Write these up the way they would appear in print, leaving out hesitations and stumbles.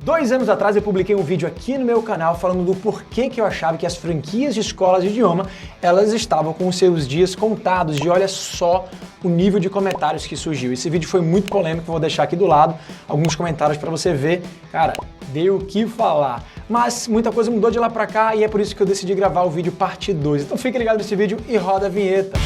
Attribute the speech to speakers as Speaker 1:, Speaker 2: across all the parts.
Speaker 1: 2 anos atrás eu publiquei um vídeo aqui no meu canal falando do porquê que eu achava que as franquias de escolas de idioma, elas estavam com os seus dias contados, e olha só o nível de comentários que surgiu. Esse vídeo foi muito polêmico, vou deixar aqui do lado alguns comentários para você ver. Cara, deu o que falar. Mas muita coisa mudou de lá pra cá e é por isso que eu decidi gravar o vídeo parte 2. Então fique ligado nesse vídeo e roda a vinheta.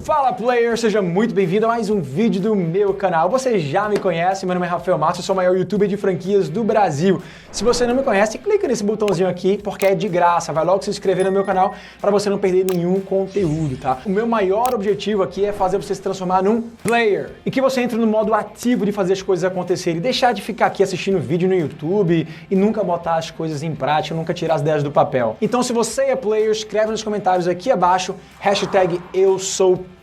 Speaker 1: Fala player, seja muito bem-vindo a mais um vídeo do meu canal. Você já me conhece, meu nome é Rafael Márcio, eu sou o maior youtuber de franquias do Brasil. Se você não me conhece, clica nesse botãozinho aqui porque é de graça, vai logo se inscrever no meu canal para você não perder nenhum conteúdo, tá? O meu maior objetivo aqui é fazer você se transformar num player e que você entre no modo ativo de fazer as coisas acontecerem e deixar de ficar aqui assistindo vídeo no YouTube e nunca botar as coisas em prática, nunca tirar as ideias do papel. Então se você é player, escreve nos comentários aqui abaixo, #EuSouPlayer.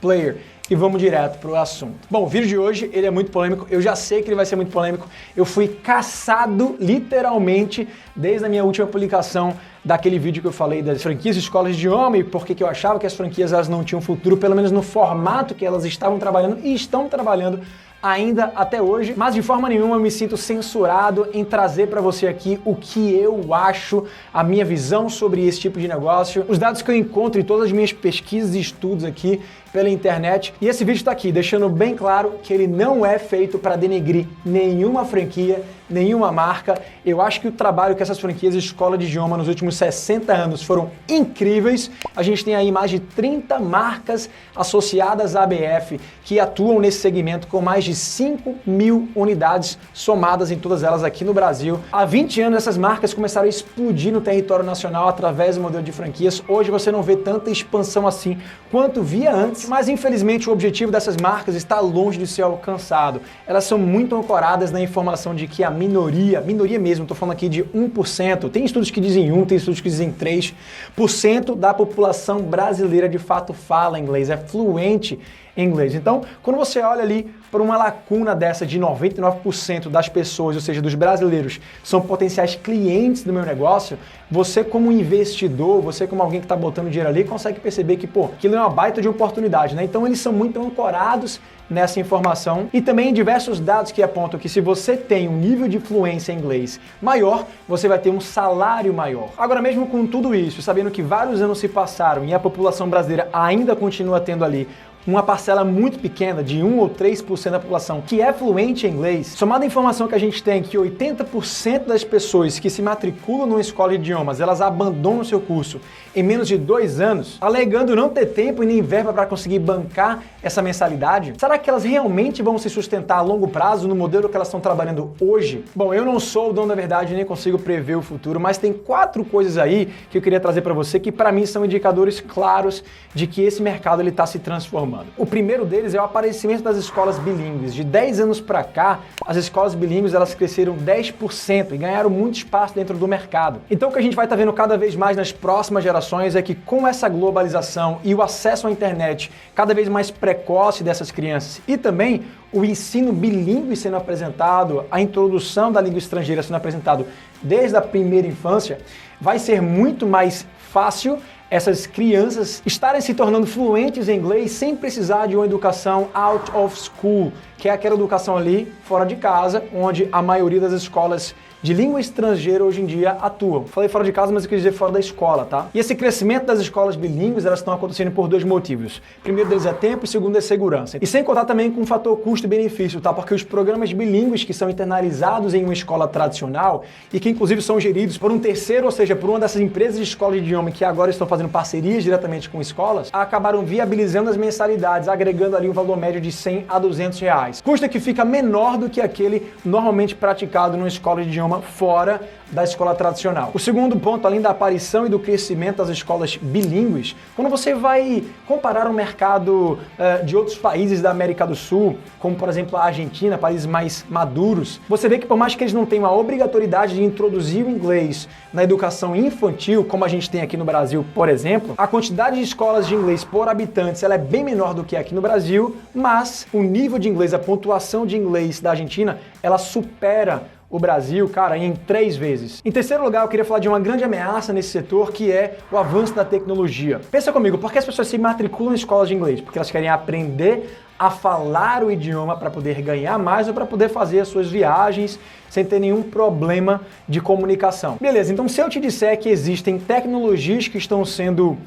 Speaker 1: E vamos direto pro assunto. Bom, o vídeo de hoje, ele é muito polêmico, eu já sei que ele vai ser muito polêmico, eu fui caçado literalmente desde a minha última publicação daquele vídeo que eu falei das franquias de escolas de idioma e porque que eu achava que as franquias elas não tinham futuro, pelo menos no formato que elas estavam trabalhando e estão trabalhando ainda até hoje, mas de forma nenhuma eu me sinto censurado em trazer para você aqui o que eu acho, a minha visão sobre esse tipo de negócio, os dados que eu encontro em todas as minhas pesquisas e estudos aqui pela internet. E esse vídeo está aqui, deixando bem claro que ele não é feito para denegrir nenhuma franquia, nenhuma marca. Eu acho que o trabalho que essas franquias de escola de idioma nos últimos 60 anos foram incríveis. A gente tem aí mais de 30 marcas associadas à ABF que atuam nesse segmento com mais de 5.000 unidades somadas em todas elas aqui no Brasil. Há 20 anos essas marcas começaram a explodir no território nacional através do modelo de franquias. Hoje você não vê tanta expansão assim quanto via antes, mas infelizmente o objetivo dessas marcas está longe de ser alcançado. Elas são muito ancoradas na informação de que a minoria mesmo, estou falando aqui de 1%, tem estudos que dizem 1%, tem estudos que dizem 3% da população brasileira de fato fala inglês, é fluente em inglês. Então, quando você olha ali para uma lacuna dessa de 99% das pessoas, ou seja, dos brasileiros, são potenciais clientes do meu negócio, você como investidor, você como alguém que está botando dinheiro ali, consegue perceber que, aquilo é uma baita de oportunidade, né? Então, eles são muito ancorados nessa informação e também diversos dados que apontam que se você tem um nível de fluência em inglês maior, você vai ter um salário maior. Agora, mesmo com tudo isso, sabendo que vários anos se passaram e a população brasileira ainda continua tendo ali uma parcela muito pequena, de 1 ou 3% da população, que é fluente em inglês, somada à informação que a gente tem que 80% das pessoas que se matriculam numa escola de idiomas, elas abandonam o seu curso em menos de 2 anos, alegando não ter tempo e nem verba para conseguir bancar essa mensalidade, será que elas realmente vão se sustentar a longo prazo no modelo que elas estão trabalhando hoje? Bom, eu não sou o dono da verdade e nem consigo prever o futuro, mas tem 4 coisas aí que eu queria trazer para você que para mim são indicadores claros de que esse mercado ele está se transformando. O primeiro deles é o aparecimento das escolas bilíngues. De 10 anos para cá, as escolas bilíngues elas cresceram 10% e ganharam muito espaço dentro do mercado. Então o que a gente vai estar vendo cada vez mais nas próximas gerações é que com essa globalização e o acesso à internet cada vez mais precoce dessas crianças e também o ensino bilíngue sendo apresentado, a introdução da língua estrangeira sendo apresentado desde a primeira infância, vai ser muito mais fácil essas crianças estarem se tornando fluentes em inglês sem precisar de uma educação out of school, que é aquela educação ali fora de casa, onde a maioria das escolas de língua estrangeira hoje em dia atuam. Falei fora de casa, mas eu quis dizer fora da escola, tá? E esse crescimento das escolas bilíngues, elas estão acontecendo por 2 motivos. Primeiro deles é tempo e segundo é segurança. E sem contar também com o fator custo-benefício, tá? Porque os programas bilíngues que são internalizados em uma escola tradicional e que inclusive são geridos por um terceiro, ou seja, por uma dessas empresas de escola de idioma que agora estão fazendo parcerias diretamente com escolas, acabaram viabilizando as mensalidades, agregando ali um valor médio de 100 a 200 reais. Custo que fica menor do que aquele normalmente praticado numa escola de idioma fora da escola tradicional. O segundo ponto, além da aparição e do crescimento das escolas bilíngues, quando você vai comparar o mercado de outros países da América do Sul, como por exemplo a Argentina, países mais maduros, você vê que por mais que eles não tenham a obrigatoriedade de introduzir o inglês na educação infantil, como a gente tem aqui no Brasil, por exemplo, a quantidade de escolas de inglês por habitantes ela é bem menor do que aqui no Brasil, mas o nível de inglês, a pontuação de inglês da Argentina, ela supera o Brasil, cara, em 3 vezes. Em terceiro lugar, eu queria falar de uma grande ameaça nesse setor, que é o avanço da tecnologia. Pensa comigo, por que as pessoas se matriculam em escolas de inglês? Porque elas querem aprender a falar o idioma para poder ganhar mais ou para poder fazer as suas viagens sem ter nenhum problema de comunicação. Beleza, então se eu te disser que existem tecnologias que estão sendo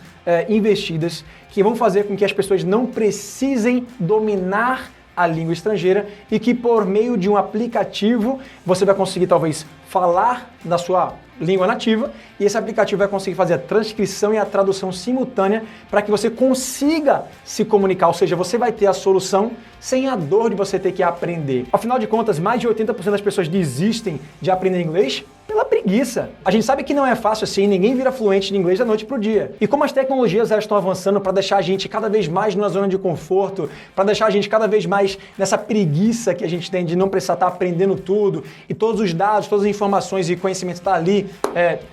Speaker 1: investidas que vão fazer com que as pessoas não precisem dominar a língua estrangeira e que por meio de um aplicativo você vai conseguir talvez falar da sua língua nativa e esse aplicativo vai conseguir fazer a transcrição e a tradução simultânea para que você consiga se comunicar, ou seja, você vai ter a solução sem a dor de você ter que aprender. Afinal de contas, mais de 80% das pessoas desistem de aprender inglês pela preguiça. A gente sabe que não é fácil assim, ninguém vira fluente de inglês da noite pro dia. E como as tecnologias elas estão avançando para deixar a gente cada vez mais numa zona de conforto, para deixar a gente cada vez mais nessa preguiça que a gente tem de não precisar estar aprendendo tudo e todos os dados, todas as informações e conhecimento tá ali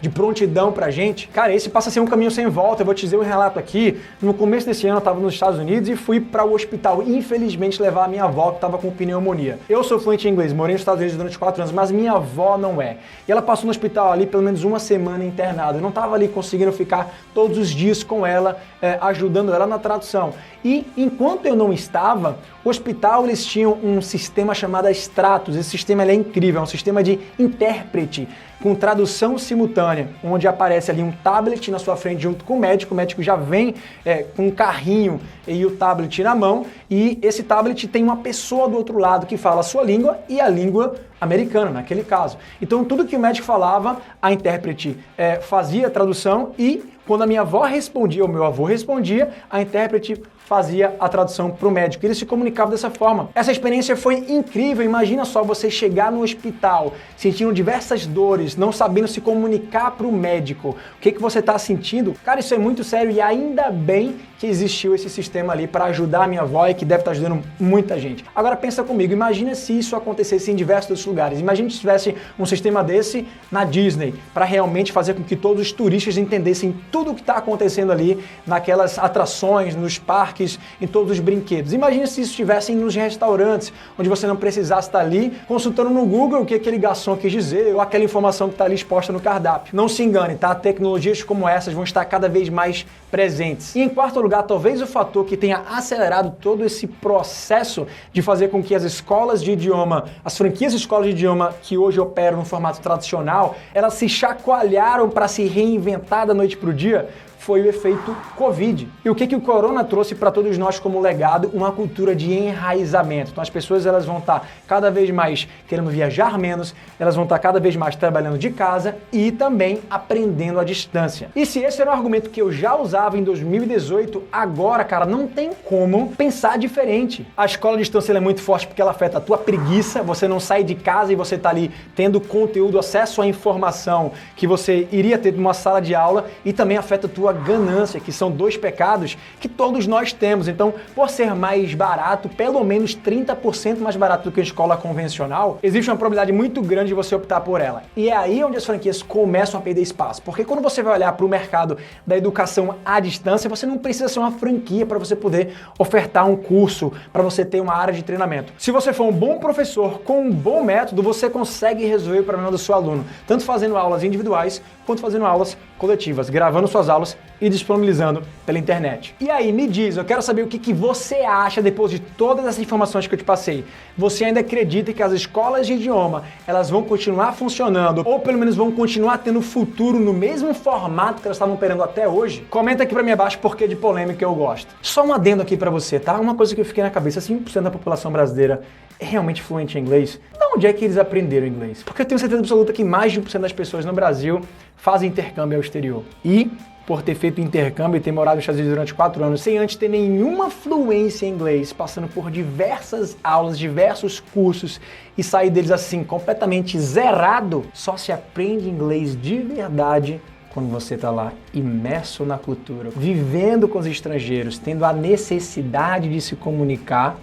Speaker 1: de prontidão pra gente, cara, esse passa a ser um caminho sem volta. Eu vou te dizer um relato aqui. No começo desse ano eu estava nos Estados Unidos e fui para o hospital, infelizmente, levar a minha avó que estava com pneumonia. Eu sou fluente em inglês, morei nos Estados Unidos durante 4 anos, mas minha avó não é. E ela passou no hospital ali pelo menos uma semana internada. Eu não estava ali conseguindo ficar todos os dias com ela, ajudando ela na tradução. E enquanto eu não estava, o hospital eles tinham um sistema chamado Stratus. Esse sistema é incrível, é um sistema de intérprete com tradução simultânea, onde aparece ali um tablet na sua frente junto com o médico já vem com um carrinho e o tablet na mão, e esse tablet tem uma pessoa do outro lado que fala a sua língua e a língua americana, naquele caso. Então tudo que o médico falava, a intérprete fazia a tradução e quando a minha avó respondia, ou meu avô respondia, a intérprete fazia a tradução para o médico. Eles se comunicavam dessa forma. Essa experiência foi incrível. Imagina só você chegar no hospital sentindo diversas dores, não sabendo se comunicar para o médico. O que você está sentindo? Cara, isso é muito sério e ainda bem que existiu esse sistema ali para ajudar a minha avó e que deve estar ajudando muita gente. Agora pensa comigo, imagina se isso acontecesse em diversos outros lugares. Imagina se tivesse um sistema desse na Disney, para realmente fazer com que todos os turistas entendessem tudo o que está acontecendo ali naquelas atrações, nos parques, em todos os brinquedos. Imagina se isso estivesse nos restaurantes, onde você não precisasse estar ali consultando no Google o que aquele garçom quis dizer ou aquela informação que está ali exposta no cardápio. Não se engane, tá? Tecnologias como essas vão estar cada vez mais presentes. E em quarto lugar, talvez o fator que tenha acelerado todo esse processo de fazer com que as escolas de idioma, as franquias de escolas de idioma que hoje operam no formato tradicional, elas se chacoalharam para se reinventar da noite para o dia, foi o efeito Covid. E o que o Corona trouxe para todos nós como legado? Uma cultura de enraizamento. Então as pessoas elas vão estar cada vez mais querendo viajar menos, elas vão estar cada vez mais trabalhando de casa e também aprendendo à distância. E se esse era um argumento que eu já usava em 2018, agora, cara, não tem como pensar diferente. A escola à distância é muito forte porque ela afeta a tua preguiça, você não sai de casa e você está ali tendo conteúdo, acesso à informação que você iria ter numa sala de aula e também afeta a tua ganância, que são 2 pecados que todos nós temos. Então, por ser mais barato, pelo menos 30% mais barato do que a escola convencional, existe uma probabilidade muito grande de você optar por ela. E é aí onde as franquias começam a perder espaço, porque quando você vai olhar para o mercado da educação à distância, você não precisa ser uma franquia para você poder ofertar um curso, para você ter uma área de treinamento. Se você for um bom professor com um bom método, você consegue resolver o problema do seu aluno, tanto fazendo aulas individuais, quanto fazendo aulas coletivas, gravando suas aulas e disponibilizando pela internet. E aí, me diz, eu quero saber o que você acha depois de todas essas informações que eu te passei. Você ainda acredita que as escolas de idioma, elas vão continuar funcionando, ou pelo menos vão continuar tendo futuro no mesmo formato que elas estavam operando até hoje? Comenta aqui pra mim abaixo porque de polêmica eu gosto. Só um adendo aqui pra você, tá? Uma coisa que eu fiquei na cabeça, 5% da população brasileira é realmente fluente em inglês? De onde é que eles aprenderam inglês? Porque eu tenho certeza absoluta que mais de 1% das pessoas no Brasil fazem intercâmbio ao exterior. E por ter feito intercâmbio e ter morado nos Estados Unidos durante 4 anos, sem antes ter nenhuma fluência em inglês, passando por diversas aulas, diversos cursos e sair deles assim, completamente zerado, só se aprende inglês de verdade quando você está lá imerso na cultura, vivendo com os estrangeiros, tendo a necessidade de se comunicar.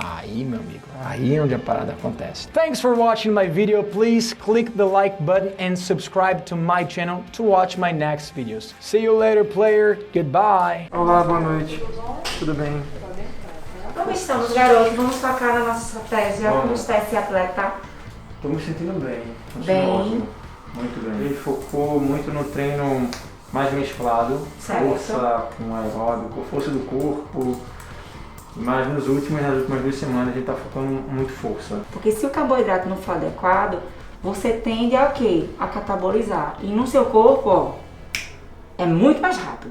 Speaker 1: Aí, meu amigo, aí é onde a parada acontece. Thanks for watching my video. Please click the like button and subscribe to my channel to watch my next videos. See you later, player. Goodbye. Olá, boa noite. Tudo bem?
Speaker 2: Como estamos, garoto? Vamos focar na nossa estratégia. Como está esse atleta?
Speaker 1: Tô me sentindo bem.
Speaker 2: Bem.
Speaker 1: Ótimo. Muito bem. Ele focou muito no treino mais mesclado,
Speaker 2: Certo.
Speaker 1: força com aeróbico, força do corpo. Mas nas últimas 2 semanas a gente tá focando muito força.
Speaker 2: Porque se o carboidrato não for adequado, você tende a o quê? A catabolizar. E no seu corpo, ó, é muito mais rápido.